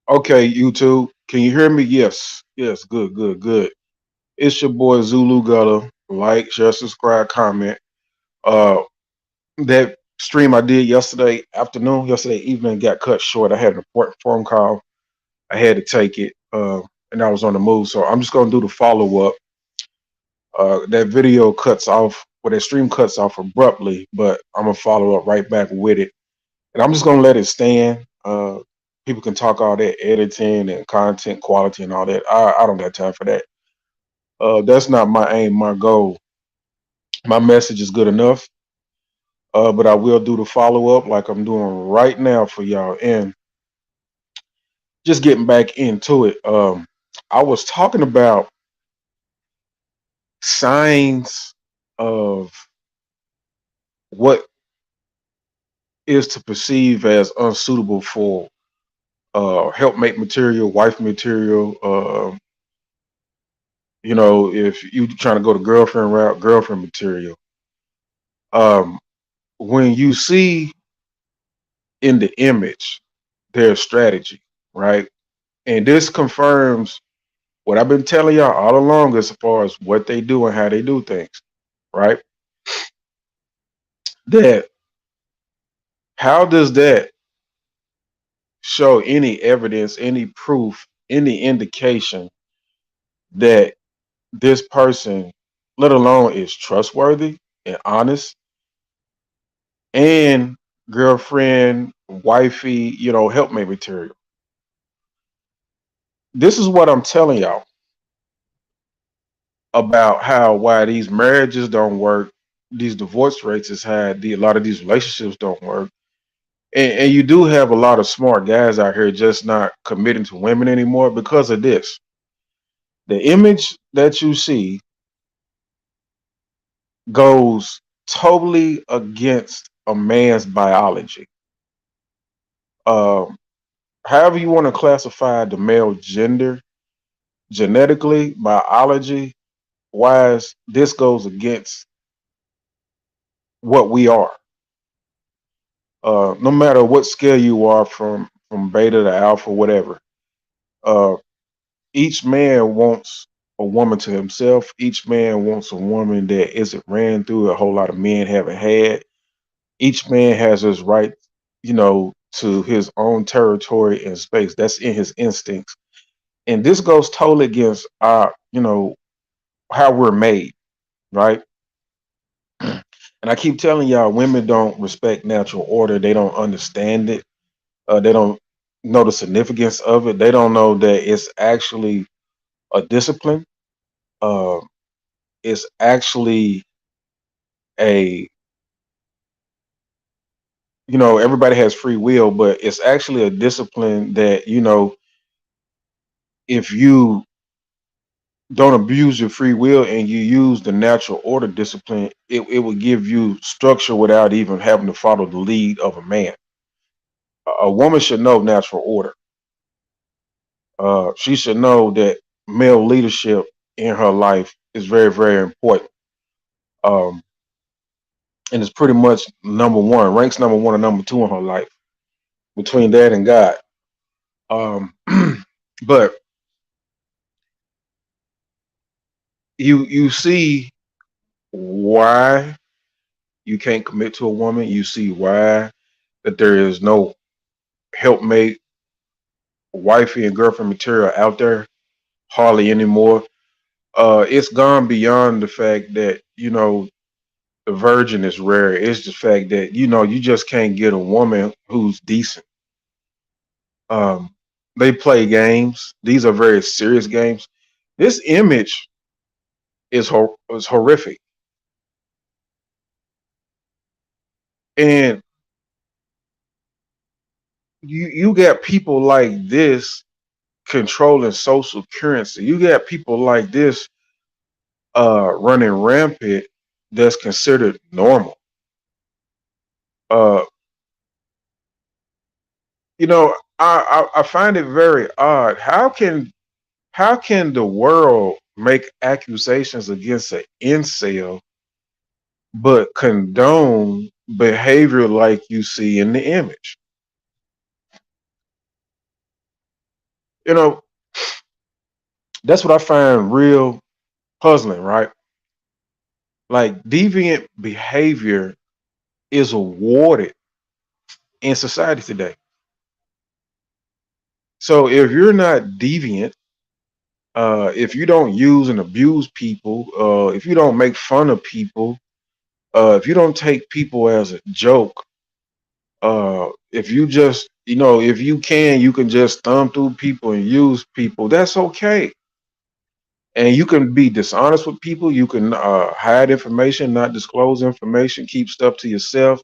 Okay, YouTube. Can you hear me? Yes. Yes. Good, good, good. It's your boy Zulu Gutter. Like, share, subscribe, comment. Uh that stream I did yesterday evening got cut short. I had an important phone call. I had to take it. And I was on the move. So I'm just gonna do the follow up. That video cuts off that stream cuts off abruptly, but I'm gonna follow up right back with it. And I'm just gonna let it stand. People can talk all that editing and content quality and all that. I don't got time for that. That's not my aim, my goal. My message is good enough, but I will do the follow up like I'm doing right now for y'all. And just getting back into it, I was talking about signs of what is to perceive as unsuitable for helpmate material, wife material. If you trying to go to girlfriend route, girlfriend material. Um, when you see in the image their strategy, right? And this confirms what I've been telling y'all all along as far as what they do and how they do things, right? That how does that show any evidence, any proof, any indication that this person, let alone is trustworthy and honest and girlfriend, wifey, helpmate material? This is what I'm telling y'all about how why these marriages don't work, these divorce rates is high, a lot of these relationships don't work. And you do have a lot of smart guys out here just not committing to women anymore because of this. The image that you see goes totally against a man's biology. Um, However you want to classify the male gender, genetically, biology wise, this goes against what we are. No matter what scale you are from beta to alpha, whatever. Uh, each man wants a woman to himself. Each man wants a woman that isn't ran through a whole lot of men haven't had. Each man has his right, to his own territory and space. That's in his instincts. And this goes totally against how we're made, right? And I keep telling y'all, women don't respect natural order. They don't understand it. They don't know the significance of it. They don't know that it's actually a discipline. Uh, it's actually a, everybody has free will, but it's actually a discipline that, if you don't abuse your free will and you use the natural order discipline, it will give you structure without even having to follow the lead of a man. A woman should know natural order. She should know that male leadership in her life is very, very important. Um, and it's pretty much number one, ranks number one and number two in her life between that and God. Um, but you see why you can't commit to a woman. You see why that there is no helpmate, wifey, and girlfriend material out there hardly anymore. It's gone beyond the fact that the virgin is rare. It's the fact that you just can't get a woman who's decent. Um, they play games. These are very serious games. This image is horrific, and you got people like this controlling social currency. You got people like this running rampant. That's considered normal. Uh, I find it very odd. How can the world make accusations against an incel but condone behavior like you see in the image? You know, that's what I find real puzzling, right? Like deviant behavior is awarded in society today. So if you're not deviant, if you don't use and abuse people, if you don't make fun of people, if you don't take people as a joke, if you just, if you can, you can just thumb through people and use people. That's okay. And you can be dishonest with people. You can hide information, not disclose information, keep stuff to yourself,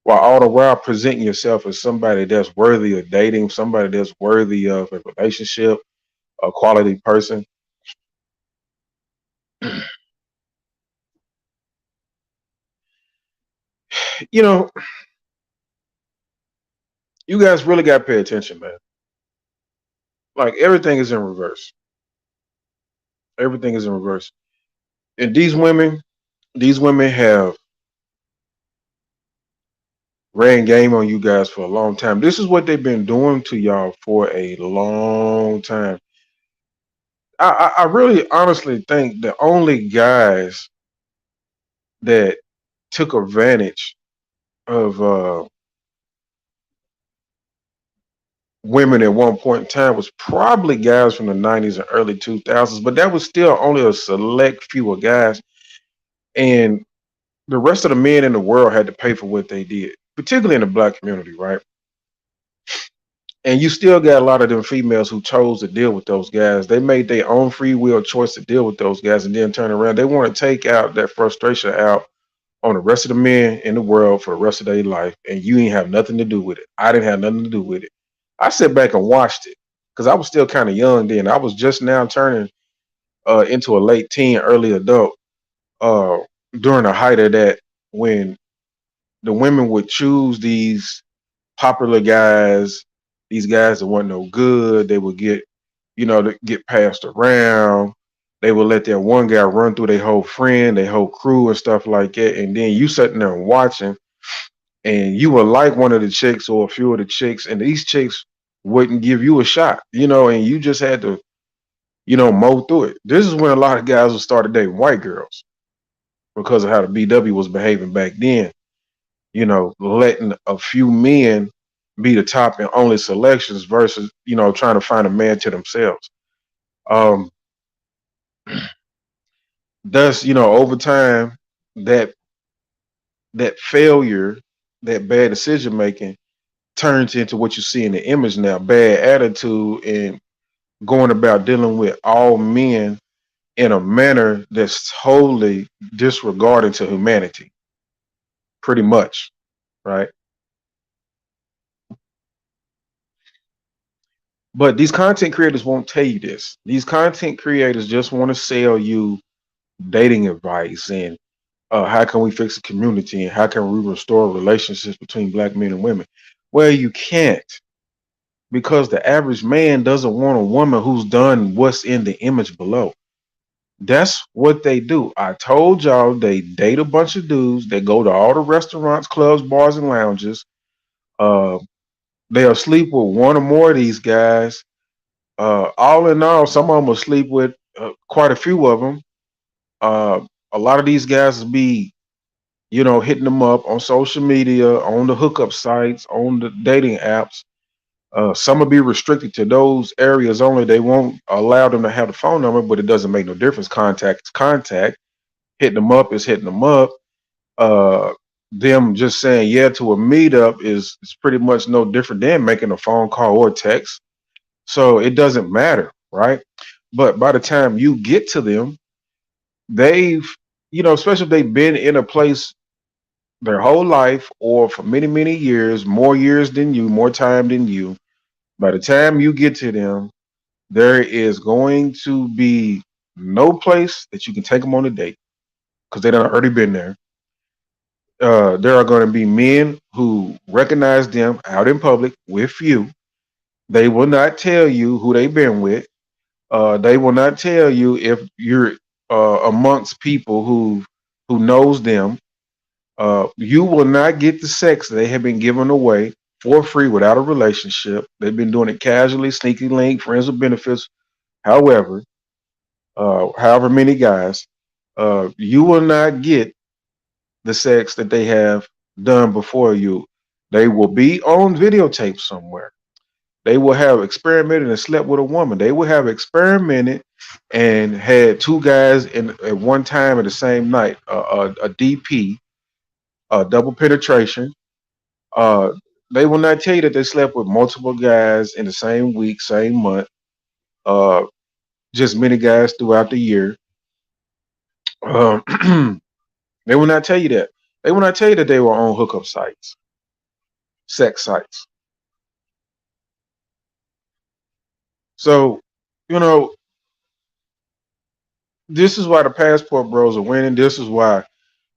while all the while presenting yourself as somebody that's worthy of dating, somebody that's worthy of a relationship, a quality person. You know, you guys really got to pay attention, man. Like everything is in reverse. Everything is in reverse. And these women have ran game on you guys for a long time. This is what they've been doing to y'all for a long time. I really honestly think the only guys that took advantage of women at one point in time was probably guys from the 90s and early 2000s, but that was still only a select few of guys. And the rest of the men in the world had to pay for what they did, particularly in the black community, right? And you still got a lot of them females who chose to deal with those guys. They made their own free will choice to deal with those guys and then turn around. They want to take out that frustration out on the rest of the men in the world for the rest of their life. And you ain't have nothing to do with it. I didn't have nothing to do with it. I sat back and watched it because I was still kind of young then. I was just now turning into a late teen, early adult uh, during the height of that when the women would choose these popular guys, these guys that weren't no good. They would get passed around. They would let that one guy run through their whole friend, their whole crew and stuff like that. And then you sitting there and watching, and you would like one of the chicks or a few of the chicks, and these chicks wouldn't give you a shot, and you just had to, mow through it. This is when a lot of guys would start dating white girls because of how the BW was behaving back then, letting a few men be the top and only selections versus, trying to find a man to themselves. Um, thus, over time, that that failure, that bad decision making turns into what you see in the image now, bad attitude and going about dealing with all men in a manner that's totally disregarding to humanity, pretty much, right? But these content creators won't tell you this. These content creators just want to sell you dating advice and how can we fix the community and how can we restore relationships between black men and women. Well, you can't because the average man doesn't want a woman who's done what's in the image below. That's what they do. I told y'all they date a bunch of dudes. They go to all the restaurants, clubs, bars, and lounges. Uh, they'll sleep with one or more of these guys. All in all, some of them will sleep with quite a few of them. Uh, a lot of these guys will be, hitting them up on social media, on the hookup sites, on the dating apps. Some will be restricted to those areas only. They won't allow them to have the phone number, but it doesn't make no difference. Contact is contact. Hitting them up is hitting them up. Uh, them just saying yeah to a meetup is pretty much no different than making a phone call or text. So it doesn't matter, right? But by the time you get to them, they've, especially if they've been in a place their whole life or for many, many years, more years than you, more time than you. By the time you get to them, there is going to be no place that you can take them on a date because they done already been there. There are going to be men who recognize them out in public with you. They will not tell you who they've been with. They will not tell you if you're amongst people who knows them. You will not get the sex they have been given away. for free without a relationship. They've been doing it casually, sneaky link, friends with benefits. However, however many guys, you will not get the sex that they have done before you. They will be on videotape somewhere. They will have experimented and slept with a woman. They will have experimented and had two guys in at one time at the same night, a DP, double penetration. Uh, they will not tell you that they slept with multiple guys in the same week, same month, uh, just many guys throughout the year. Um, they will not tell you that. They will not tell you that they were on hookup sites, sex sites. So, you know, this is why the passport bros are winning. This is why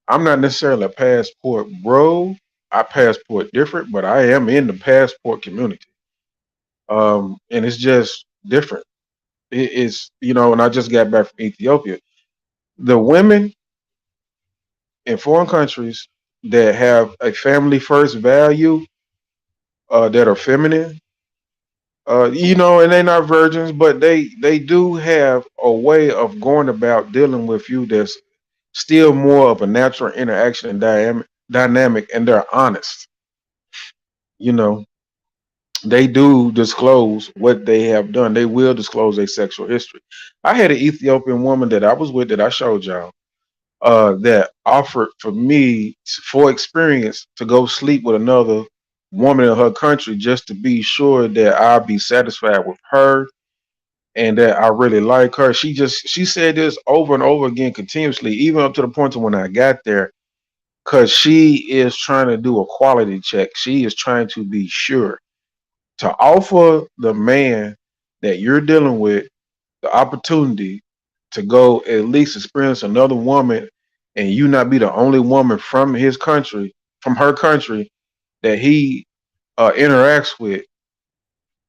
I'm not necessarily a passport bro. I passport different, but I am in the passport community. And it's just different. It's, and I just got back from Ethiopia. The women in foreign countries that have a family first value, that are feminine, and they're not virgins, but they do have a way of going about dealing with you that's still more of a natural interaction and dynamic, and they're honest. You know, they do disclose what they have done. They will disclose their sexual history. I had an Ethiopian woman that I was with that I showed y'all, that offered for me for experience to go sleep with another woman in her country just to be sure that I'll be satisfied with her and that I really like her. She said this over and over again continuously, even up to the point of when I got there, because she is trying to do a quality check. She is trying to be sure to offer the man that you're dealing with the opportunity to go at least experience another woman, and you not be the only woman from his country, from her country, that he interacts with,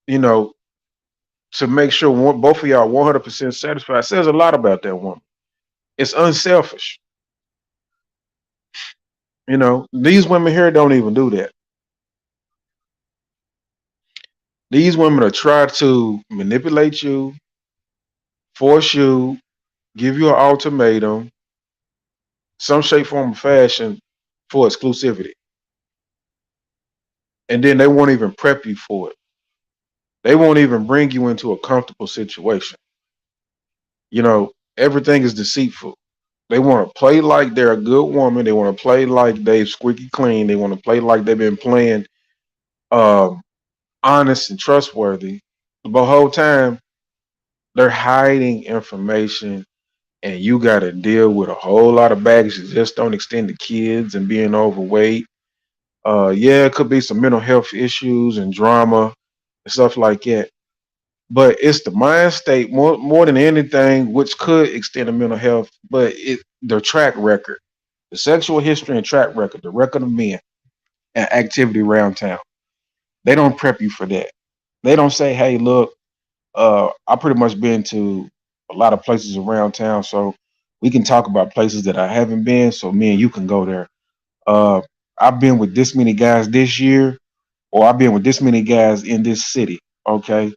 you know, to make sure both of y'all 100% satisfied, says a lot about that woman. It's unselfish. These women here don't even do that. These women are trying to manipulate you, force you, give you an ultimatum, some shape, form, or fashion for exclusivity. And then they won't even prep you for it. They won't even bring you into a comfortable situation. Everything is deceitful. They want to play like they're a good woman. They want to play like they've squeaky clean. They want to play like they've been playing um, honest and trustworthy. The whole time they're hiding information, and you got to deal with a whole lot of baggage that just don't extend to kids and being overweight. Yeah, it could be some mental health issues and drama and stuff like that. But it's the mind state more than anything, which could extend to mental health. But the track record, the sexual history and track record, the record of men and activity around town. They don't prep you for that. They don't say, "Hey, look, I pretty much been to a lot of places around town, so we can talk about places that I haven't been. So me and you can go there. Uh, I've been with this many guys this year, or I've been with this many guys in this city. Okay,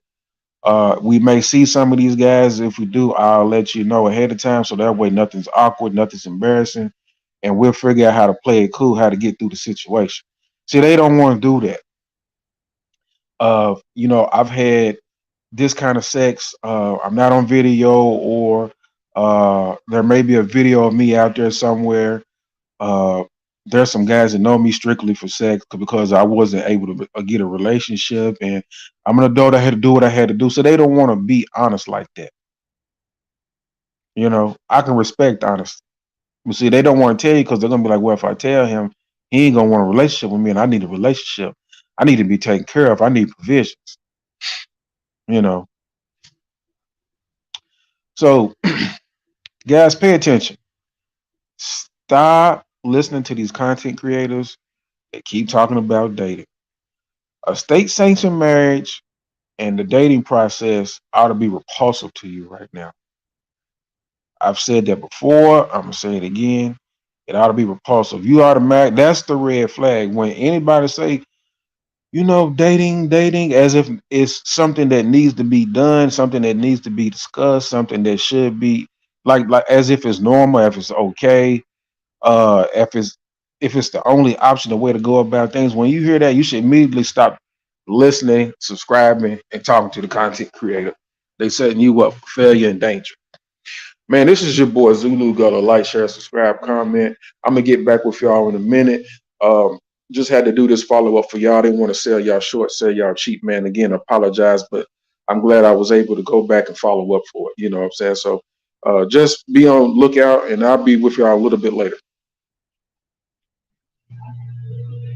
we may see some of these guys. If we do, I'll let you know ahead of time, so that way nothing's awkward, nothing's embarrassing, and we'll figure out how to play it cool, how to get through the situation." See, they don't want to do that. I've had this kind of sex. I'm not on video, or there may be a video of me out there somewhere. Uh, there's some guys that know me strictly for sex because I wasn't able to get a relationship, and I'm an adult. I had to do what I had to do, so they don't want to be honest like that. I can respect honesty, but see, they don't want to tell you because they're gonna be like, well, if I tell him, he ain't gonna want a relationship with me, and I need a relationship. I need to be taken care of. I need provisions. You know, so guys, pay attention. Stop listening to these content creators that keep talking about dating. A state sanctioned marriage and the dating process ought to be repulsive to you right now. I've said that before. I'm gonna say it again. It ought to be repulsive. You automatic. That's the red flag. When anybody say dating as if it's something that needs to be done, something that needs to be discussed, something that should be like as if it's normal, if it's okay, if it's the only option, the way to go about things. When you hear that, you should immediately stop listening, subscribing, and talking to the content creator. They setting you up for failure and danger. Man, this is your boy Zulu. Got to like, share, subscribe, comment. I'm gonna get back with y'all in a minute. Um, just had to do this follow up for y'all. Didn't want to sell y'all short, sell y'all cheap, man. Again, apologize, but I'm glad I was able to go back and follow up for it. You know what I'm saying? So just be on lookout, and I'll be with y'all a little bit later.